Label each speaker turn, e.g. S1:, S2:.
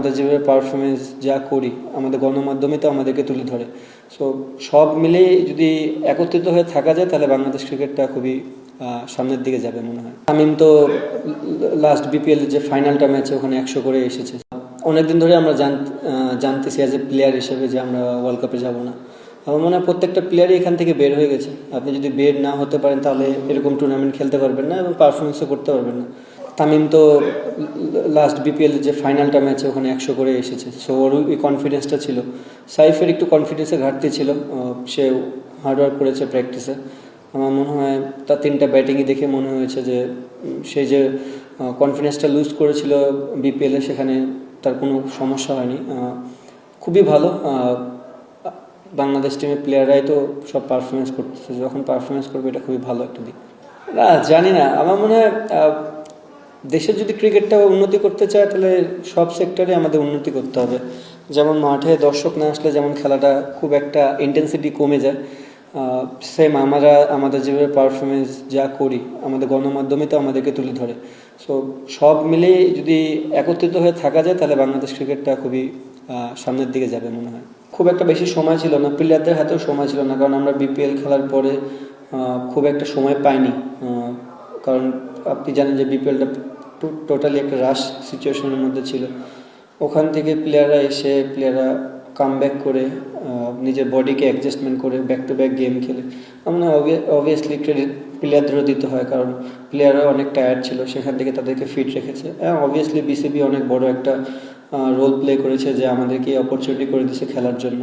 S1: আমাদের যেভাবে পারফরমেন্স যা করি আমাদের গণমাধ্যমে তো আমাদেরকে তুলে ধরে। সো সব মিলেই যদি একত্রিত হয়ে থাকা যায় তাহলে বাংলাদেশ ক্রিকেটটা খুবই সামনের দিকে যাবে মনে হয়। তামিম তো লাস্ট বিপিএল যে ফাইনালটা ম্যাচে ওখানে 100 করে এসেছে। অনেকদিন ধরে আমরা জানতেছি অ্যাজ এ প্লেয়ার হিসেবে যে আমরা ওয়ার্ল্ড কাপে যাব না। আমার মনে হয় প্রত্যেকটা প্লেয়ারই এখান থেকে বের হয়ে গেছে। আপনি যদি বের না হতে পারেন তাহলে এরকম টুর্নামেন্ট খেলতে পারবেন না এবং পারফরমেন্সও করতে পারবেন না। তামিম তো লাস্ট বিপিএল যে ফাইনালটা ম্যাচে ওখানে 100 করে এসেছে। সো ওর ওই কনফিডেন্সটা ছিল। সাইফের একটু কনফিডেন্সের ঘাটতি ছিল। সে হার্ডওয়ার্ক করেছে প্র্যাকটিসে। আমার মনে হয় তার 3টা ব্যাটিংই দেখে মনে হয়েছে যে সে যে কনফিডেন্সটা লুজ করেছিল বিপিএলে সেখানে তার কোনো সমস্যা হয়নি। খুবই ভালো। বাংলাদেশ টিমের প্লেয়াররাই তো সব পারফরমেন্স করতেছে, যখন পারফরমেন্স করবে এটা খুবই ভালো একটা দিক। না জানি না, আমার মনে হয় দেশের যদি ক্রিকেটটা উন্নতি করতে চায় তাহলে সব সেক্টরে আমাদের উন্নতি করতে হবে। যেমন মাঠে দর্শক না আসলে যেমন খেলাটা খুব একটা ইন্টেন্সিটি কমে যায়, সেম আমাদের যেভাবে পারফরমেন্স যা করি আমাদের গণমাধ্যমে তো আমাদেরকে তুলে ধরে। সো সব মিলেই যদি একত্রিত হয়ে থাকা যায় তাহলে বাংলাদেশ ক্রিকেটটা খুবই সামনের দিকে যাবে মনে হয়। খুব একটা বেশি সময় ছিল না, প্লেয়ারদের হাতেও সময় ছিল না, কারণ আমরা বিপিএল খেলার পরে খুব একটা সময় পাইনি। কারণ আপনি জানেন যে বিপিএলটা টোটালি একটা রাশ সিচুয়েশনের মধ্যে ছিল। ওখান থেকে প্লেয়াররা কামব্যাক করে নিজের বডিকে অ্যাডজাস্টমেন্ট করে ব্যাক টু ব্যাক গেম খেলে। আমরা অবভিয়াসলি ক্রেডিট প্লেয়ারদেরও দিতে হয়, কারণ প্লেয়াররা অনেক টায়ার্ড ছিল, সেখান থেকে তাদেরকে ফিট রেখেছে। অবভিয়াসলি বিসিবি অনেক বড় একটা রোল প্লে করেছে যে আমাদেরকে অপরচুনিটি করে দিয়েছে খেলার জন্য।